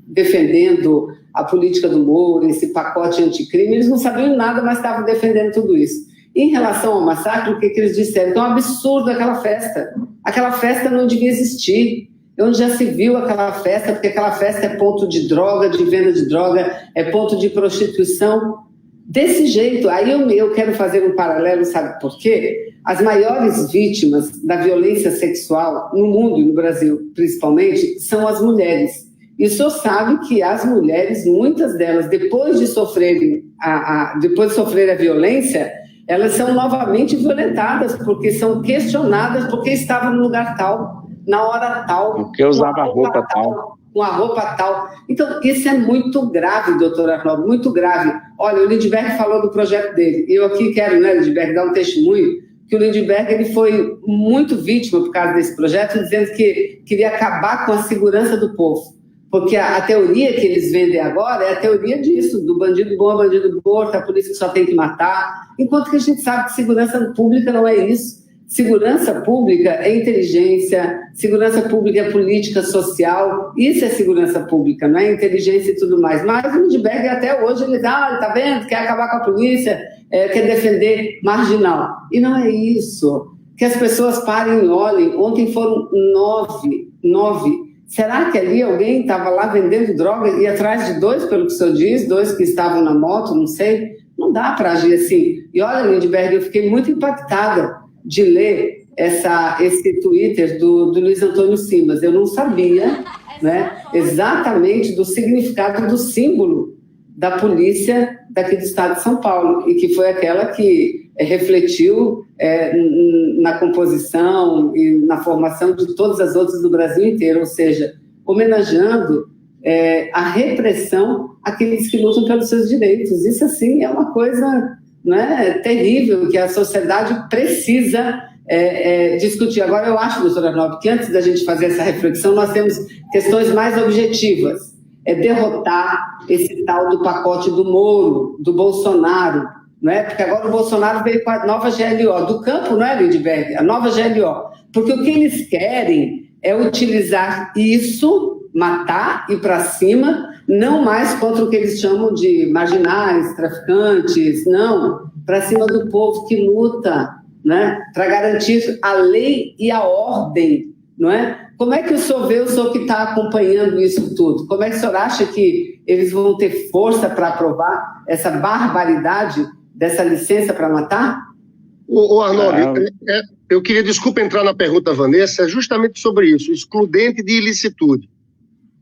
defendendo a política do Moro, esse pacote anticrime. Eles não sabiam nada, mas estavam defendendo tudo isso. Em relação ao massacre, o que eles disseram? Então, é um absurdo aquela festa. Aquela festa não devia existir. Onde já se viu aquela festa, porque aquela festa é ponto de droga, de venda de droga, é ponto de prostituição. Desse jeito, aí eu quero fazer um paralelo, sabe por quê? As maiores vítimas da violência sexual no mundo e no Brasil, principalmente, são as mulheres. E o senhor sabe que as mulheres, muitas delas, depois de sofrer a violência, elas são novamente violentadas, porque são questionadas porque estavam no lugar tal, na hora tal. Porque usava a roupa tal. Com a roupa tal. Então, isso é muito grave, doutor Arnaldo, muito grave. Olha, o Lindbergh falou do projeto dele. Eu aqui quero, Lindbergh, dar um testemunho, que o Lindbergh ele foi muito vítima por causa desse projeto, dizendo que queria acabar com a segurança do povo. Porque a teoria que eles vendem agora é a teoria disso, do bandido bom, bandido morto, a polícia só tem que matar, enquanto que a gente sabe que segurança pública não é isso. Segurança pública é inteligência, segurança pública é política social, isso é segurança pública, não é inteligência e tudo mais. Mas o Lindbergh até hoje, ele tá vendo, quer acabar com a polícia, quer defender marginal. E não é isso. Que as pessoas parem e olhem. Ontem foram 9. Será que ali alguém estava lá vendendo droga e atrás de 2, pelo que o senhor diz, 2 que estavam na moto, não sei? Não dá para agir assim. E olha, Lindbergh, eu fiquei muito impactada de ler esse Twitter do Luiz Antônio Simas. Eu não sabia, exatamente do significado do símbolo da polícia daqui do estado de São Paulo, e que foi aquela que refletiu na composição e na formação de todas as outras do Brasil inteiro, ou seja, homenageando a repressão àqueles que lutam pelos seus direitos. Isso, assim, é uma coisa terrível, que a sociedade precisa discutir. Agora, eu acho, doutora Arnaldo, que antes da gente fazer essa reflexão, nós temos questões mais objetivas. Derrotar esse tal do pacote do Moro, do Bolsonaro, porque agora o Bolsonaro veio com a nova GLO, do campo, não é, Lindbergh? A nova GLO. Porque o que eles querem é utilizar isso, matar, ir para cima, não mais contra o que eles chamam de marginais, traficantes, não, para cima do povo que luta, para garantir a lei e a ordem não é? Como é que o senhor vê, o senhor que está acompanhando isso tudo? Como é que o senhor acha que eles vão ter força para aprovar essa barbaridade dessa licença para matar? Ô Arnoldo, eu queria, desculpa entrar na pergunta da Vanessa, é justamente sobre isso, excludente de ilicitude.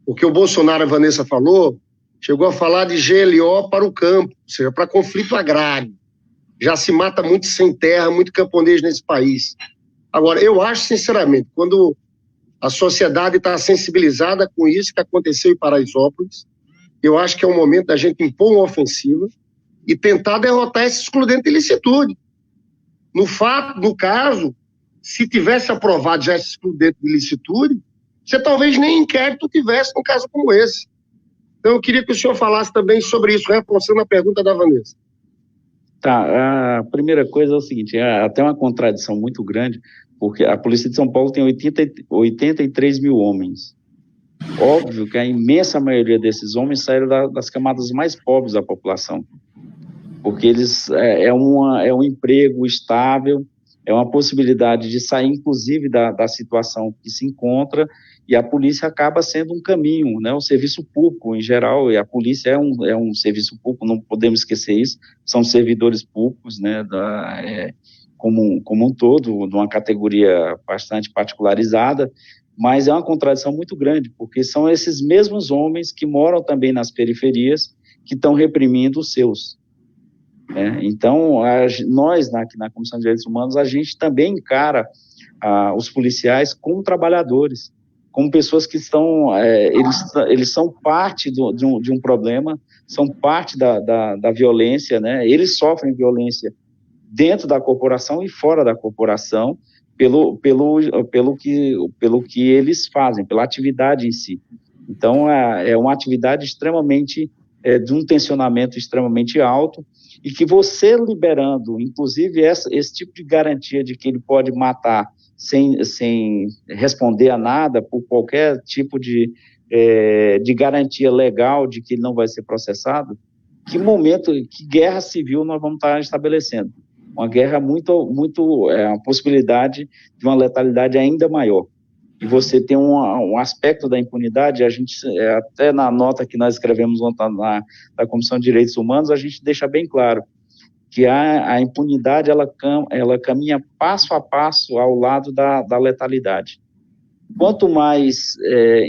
Porque o Bolsonaro, a Vanessa falou, chegou a falar de GLO para o campo, ou seja, para conflito agrário. Já se mata muito sem terra, muito camponês nesse país. Agora, eu acho, sinceramente, quando a sociedade está sensibilizada com isso que aconteceu em Paraisópolis, eu acho que é o momento da gente impor uma ofensiva e tentar derrotar esse excludente de ilicitude. No caso, se tivesse aprovado já esse excludente de ilicitude, você talvez nem inquérito tivesse num caso como esse. Então, eu queria que o senhor falasse também sobre isso, reforçando a pergunta da Vanessa. Tá, a primeira coisa é o seguinte, é até uma contradição muito grande, porque a Polícia de São Paulo tem 83 mil homens. Óbvio que a imensa maioria desses homens saíram das camadas mais pobres da população, porque eles é um emprego estável, é uma possibilidade de sair, inclusive, da situação que se encontra, e a polícia acaba sendo um caminho, né? O serviço público, em geral, e a polícia é um serviço público, não podemos esquecer isso, são servidores públicos, né? Como um todo, de uma categoria bastante particularizada, mas é uma contradição muito grande, porque são esses mesmos homens que moram também nas periferias que estão reprimindo os seus. Então, nós, aqui na Comissão de Direitos Humanos, a gente também encara os policiais como trabalhadores, como pessoas que estão, eles são parte de um problema, são parte da violência, né? Eles sofrem violência dentro da corporação e fora da corporação, pelo que eles fazem, pela atividade em si. Então, é uma atividade extremamente, de um tensionamento extremamente alto, e que você liberando, inclusive, esse tipo de garantia de que ele pode matar sem responder a nada, por qualquer tipo de garantia legal de que ele não vai ser processado, que guerra civil nós vamos estar estabelecendo? Uma guerra uma possibilidade de uma letalidade ainda maior. E você tem um aspecto da impunidade, a gente, até na nota que nós escrevemos ontem na Comissão de Direitos Humanos, a gente deixa bem claro que a impunidade, ela caminha passo a passo ao lado da letalidade. Quanto mais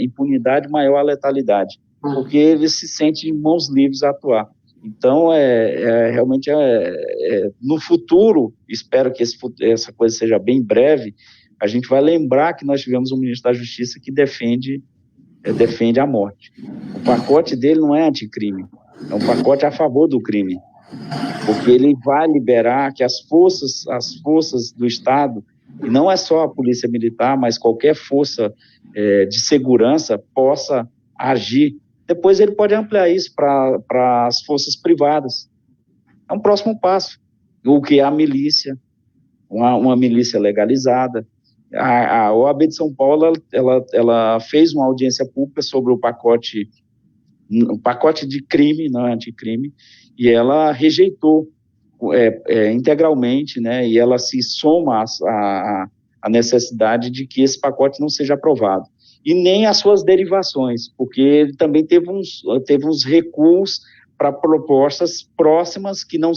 impunidade, maior a letalidade, porque ele se sente em mãos livres a atuar. Então, realmente, no futuro, espero que essa coisa seja bem breve, a gente vai lembrar que nós tivemos um ministro da Justiça que defende a morte. O pacote dele não é anticrime, é um pacote a favor do crime, porque ele vai liberar que as forças do Estado, e não é só a Polícia Militar, mas qualquer força de segurança possa agir. Depois ele pode ampliar isso para as forças privadas. É um próximo passo, o que é a milícia, uma milícia legalizada. A OAB de São Paulo, ela fez uma audiência pública sobre o pacote de crime, não é anticrime, e ela rejeitou integralmente, né, e ela se soma à necessidade de que esse pacote não seja aprovado. E nem as suas derivações, porque ele também teve uns recuos para propostas próximas que não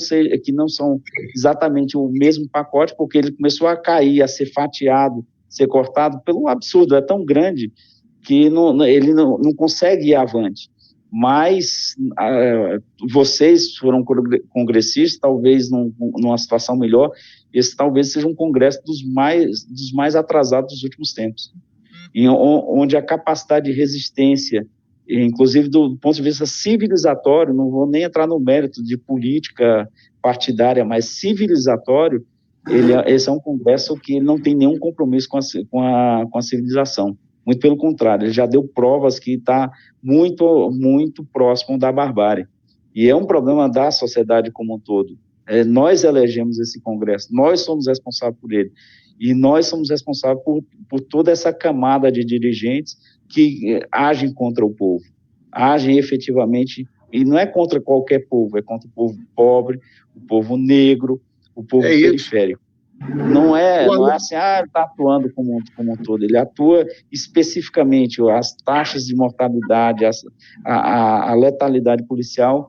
são exatamente o mesmo pacote, porque ele começou a cair, a ser fatiado, ser cortado pelo absurdo, é tão grande que ele não consegue ir avante. Mas vocês foram congressistas, talvez numa situação melhor, esse talvez seja um congresso dos mais atrasados dos últimos tempos, onde a capacidade de resistência, inclusive do ponto de vista civilizatório, não vou nem entrar no mérito de política partidária, mas civilizatório, esse é um congresso que não tem nenhum compromisso com a civilização. Muito pelo contrário, ele já deu provas que está muito, muito próximo da barbárie. E é um problema da sociedade como um todo. Nós elegemos esse congresso, nós somos responsáveis por ele. E nós somos responsáveis por toda essa camada de dirigentes que agem contra o povo, agem efetivamente, e não é contra qualquer povo, é contra o povo pobre, o povo negro, o povo periférico. Não é assim, ele está atuando como um todo, ele atua especificamente, as taxas de mortalidade, a letalidade policial,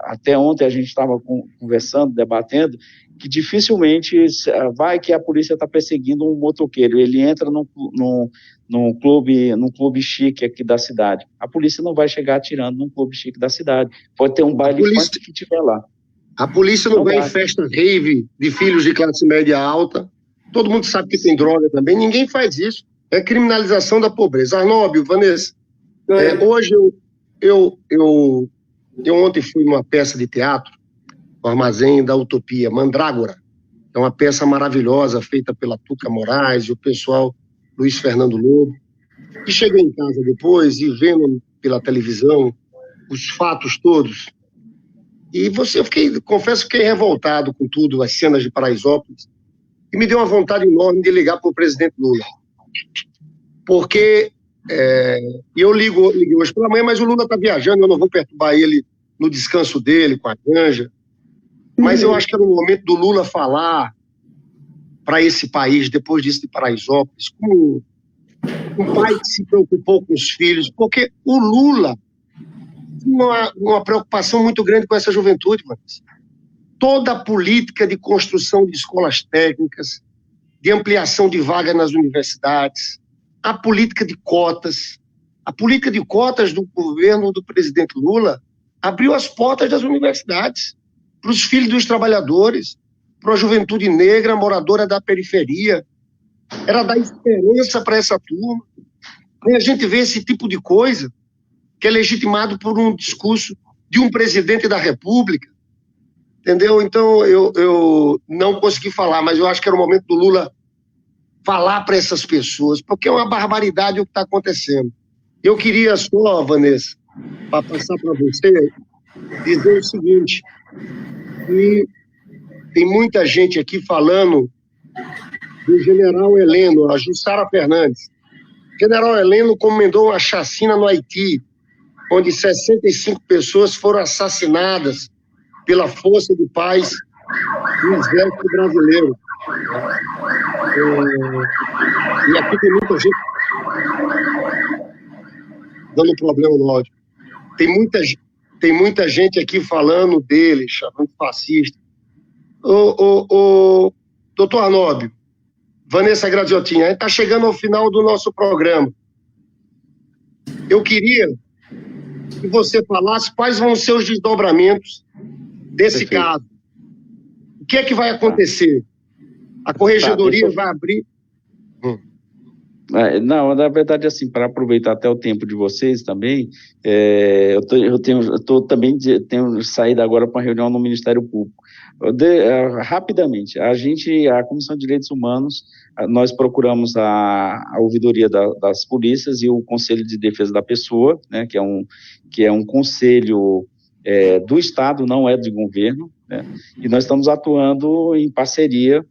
até ontem a gente estava conversando, debatendo, que dificilmente vai que a polícia está perseguindo um motoqueiro, ele entra num clube chique aqui da cidade, a polícia não vai chegar atirando num clube chique da cidade, pode ter um baile funk que tiver lá. A polícia não vai em festa rave de filhos de classe média alta. Todo mundo sabe que tem droga também. Ninguém faz isso. É criminalização da pobreza. Arnóbio, Vanessa, hoje eu ontem fui numa peça de teatro, o Armazém da Utopia, Mandrágora. É uma peça maravilhosa, feita pela Tuca Moraes e o pessoal Luiz Fernando Lobo. E cheguei em casa depois e vendo pela televisão os fatos todos. E confesso, fiquei revoltado com tudo, as cenas de Paraisópolis, e me deu uma vontade enorme de ligar para o presidente Lula. Porque eu liguei hoje pela manhã, mas o Lula está viajando, eu não vou perturbar ele no descanso dele, com a Janja. Mas eu acho que era o momento do Lula falar para esse país, depois disso de Paraisópolis, com um pai que se preocupou com os filhos, porque o Lula uma preocupação muito grande com essa juventude, mas toda a política de construção de escolas técnicas, de ampliação de vagas nas universidades, a política de cotas do governo do presidente Lula abriu as portas das universidades para os filhos dos trabalhadores, para a juventude negra moradora da periferia, era dar esperança para essa turma. E a gente vê esse tipo de coisa que é legitimado por um discurso de um presidente da República, entendeu? Então, eu não consegui falar, mas eu acho que era o momento do Lula falar para essas pessoas, porque é uma barbaridade o que está acontecendo. Eu queria só, Vanessa, para passar para você, dizer o seguinte, que tem muita gente aqui falando do general Heleno, a Jussara Fernandes. O general Heleno comandou uma chacina no Haiti, onde 65 pessoas foram assassinadas pela força de paz do exército brasileiro. E aqui tem muita gente dando problema no áudio. Tem muita gente aqui falando dele, chamando de fascista. Doutor Arnóbio, Vanessa Graziotin, a gente está chegando ao final do nosso programa. Eu queria que você falasse quais vão ser os desdobramentos desse caso. O que é que vai acontecer? A corregedoria vai abrir... Não, na verdade, assim, para aproveitar até o tempo de vocês também, eu tenho saído agora para uma reunião no Ministério Público. Rapidamente, a Comissão de Direitos Humanos, nós procuramos a ouvidoria das polícias e o Conselho de Defesa da Pessoa, né, que é um conselho do Estado, não é de governo, né, e nós estamos atuando em parceria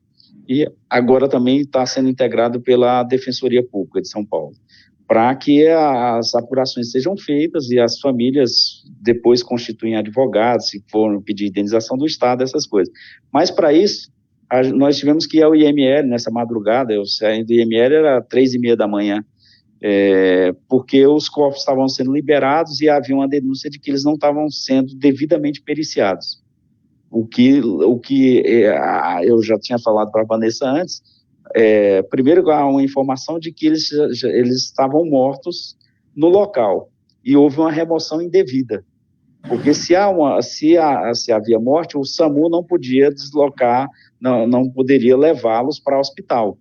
e agora também está sendo integrado pela Defensoria Pública de São Paulo, para que as apurações sejam feitas e as famílias depois constituem advogados, se for pedir indenização do Estado, essas coisas. Mas para isso, nós tivemos que ir ao IML nessa madrugada, eu saí do IML, era 3h30 da manhã, porque os corpos estavam sendo liberados e havia uma denúncia de que eles não estavam sendo devidamente periciados. O que eu já tinha falado para a Vanessa antes, primeiro há uma informação de que eles estavam mortos no local e houve uma remoção indevida, porque se havia morte, o SAMU não podia deslocar, não poderia levá-los para o hospital,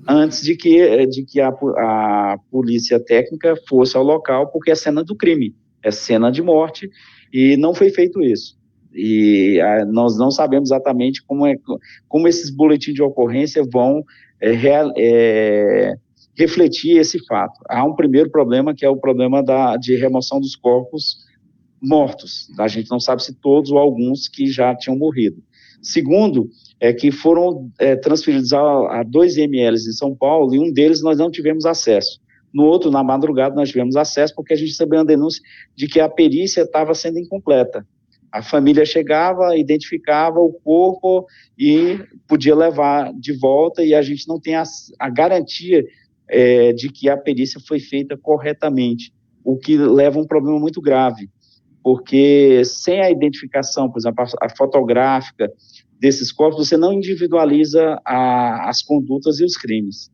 antes de que a polícia técnica fosse ao local, porque é cena do crime, é cena de morte, e não foi feito isso. E nós não sabemos exatamente como esses boletins de ocorrência vão refletir esse fato. Há um primeiro problema, que é o problema de remoção dos corpos mortos. A gente não sabe se todos ou alguns que já tinham morrido. Segundo, que foram transferidos a 2 IMLs em São Paulo, e um deles nós não tivemos acesso. No outro, na madrugada, nós tivemos acesso porque a gente recebeu uma denúncia de que a perícia estava sendo incompleta. A família chegava, identificava o corpo e podia levar de volta, e a gente não tem a garantia de que a perícia foi feita corretamente, o que leva a um problema muito grave, porque sem a identificação, por exemplo, a fotográfica desses corpos, você não individualiza as condutas e os crimes.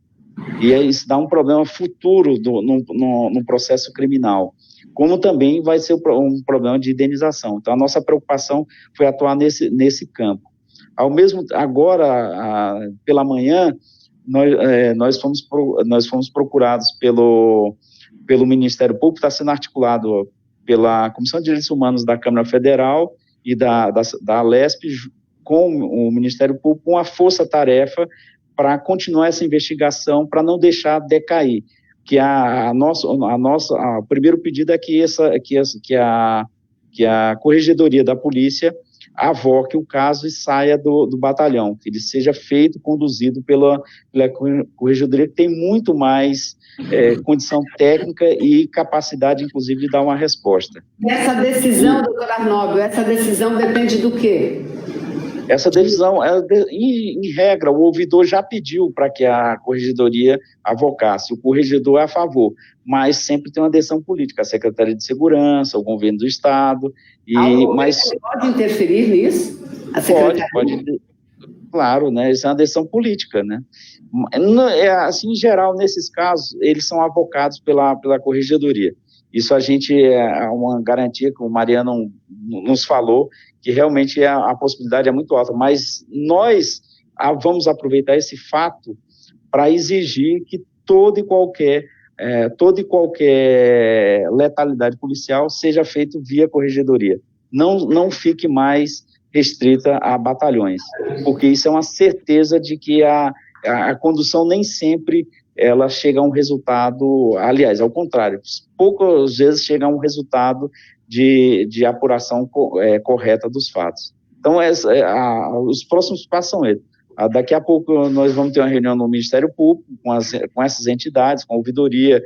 E aí isso dá um problema futuro no processo criminal, como também vai ser um problema de indenização. Então, a nossa preocupação foi atuar nesse campo. Agora, pela manhã, nós fomos procurados pelo Ministério Público, está sendo articulado pela Comissão de Direitos Humanos da Câmara Federal e da Alesp, com o Ministério Público, com a força-tarefa para continuar essa investigação, para não deixar decair. Que o primeiro pedido é que a Corregedoria da Polícia avoque o caso e saia do batalhão, que ele seja feito, conduzido pela Corregedoria, que tem muito mais condição técnica e capacidade, inclusive, de dar uma resposta. Essa decisão, doutor Arnóbio, essa decisão depende do quê? Essa decisão, em regra, o ouvidor já pediu para que a Corregedoria avocasse. O corregedor é a favor, mas sempre tem uma decisão política, a Secretaria de Segurança, o Governo do Estado. Mas pode interferir nisso? Pode. Claro, né? Isso é uma decisão política, né? Assim, em geral, nesses casos, eles são avocados pela Corregedoria. Isso é uma garantia que o Mariano nos falou, que realmente a possibilidade é muito alta, mas nós vamos aproveitar esse fato para exigir que toda e qualquer letalidade policial seja feito via Corregedoria. Não fique mais restrita a batalhões, porque isso é uma certeza de que a condução nem sempre ela chega a um resultado, aliás, ao contrário, poucas vezes chega a um resultado de apuração correta dos fatos. Então, os próximos passos são esses. Daqui a pouco nós vamos ter uma reunião no Ministério Público com essas entidades, com a ouvidoria,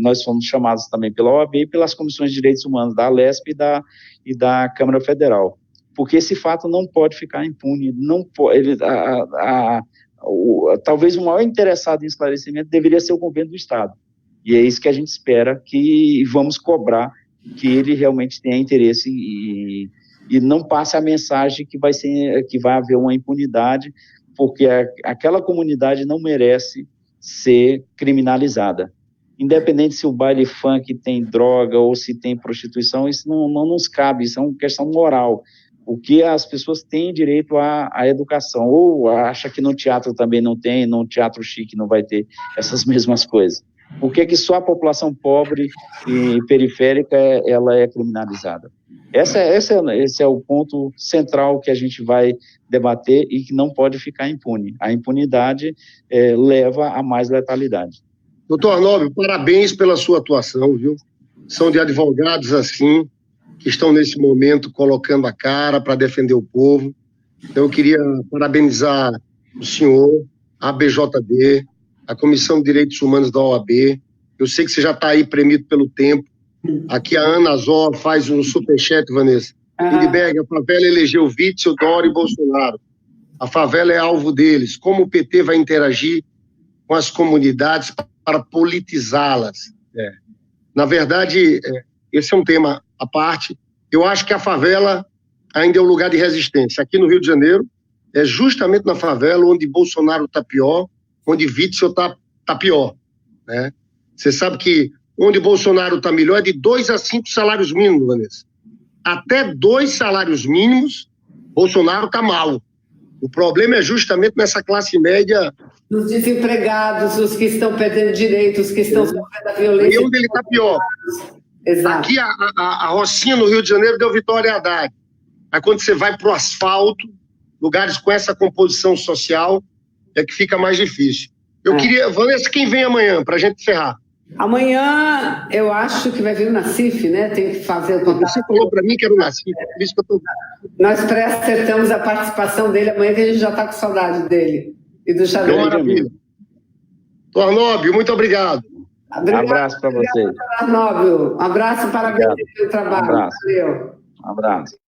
nós fomos chamados também pela OAB e pelas Comissões de Direitos Humanos da Alesp e da Câmara Federal, porque esse fato não pode ficar impune, talvez o maior interessado em esclarecimento deveria ser o governo do Estado, e é isso que a gente espera, que vamos cobrar que ele realmente tenha interesse e não passe a mensagem que vai haver uma impunidade, porque aquela comunidade não merece ser criminalizada. Independente se o baile funk tem droga ou se tem prostituição, isso não nos cabe, isso é uma questão moral. O que as pessoas têm direito à educação, ou acha que no teatro também não tem, no teatro chique não vai ter essas mesmas coisas. Por que só a população pobre e periférica ela é criminalizada? Esse é o ponto central que a gente vai debater e que não pode ficar impune. A impunidade leva a mais letalidade. Doutor Arnóbio, parabéns pela sua atuação, viu? São de advogados assim, que estão nesse momento colocando a cara para defender o povo. Então, eu queria parabenizar o senhor, a ABJD, a Comissão de Direitos Humanos da OAB. Eu sei que você já está aí premido pelo tempo. Aqui a Ana Zó faz um superchat, Vanessa. Lindbergh, a favela elegeu Witzel, Dória e Bolsonaro. A favela é alvo deles. Como o PT vai interagir com as comunidades para politizá-las? Na verdade, esse é um tema à parte. Eu acho que a favela ainda é um lugar de resistência. Aqui no Rio de Janeiro, é justamente na favela onde Bolsonaro está pior, onde Witzel está pior, né? Você sabe que onde Bolsonaro está melhor é de 2 a 5 salários mínimos, Vanessa. Até 2 salários mínimos, Bolsonaro está mal. O problema é justamente nessa classe média. Os desempregados, os que estão perdendo direitos, os que estão sofrendo a violência. E onde ele está pior. Exato. Aqui a Rocinha, no Rio de Janeiro, deu Vitória a Haddad. Aí quando você vai para o asfalto, lugares com essa composição social, é que fica mais difícil. Eu queria... Vanessa, quem vem amanhã, para a gente encerrar? Amanhã, eu acho que vai vir o Nassif, né? Tem que fazer o contato. Você falou para mim que era o Nassif, por isso que eu tô... Nós pré-acertamos a participação dele amanhã, que a gente já está com saudade dele e do Xadrez. Maravilha. Arnóbio, muito obrigado. Obrigada, Um abraço para vocês. Arnóbio. Um abraço e parabéns Obrigado. pelo trabalho. Um abraço. Valeu. Um abraço.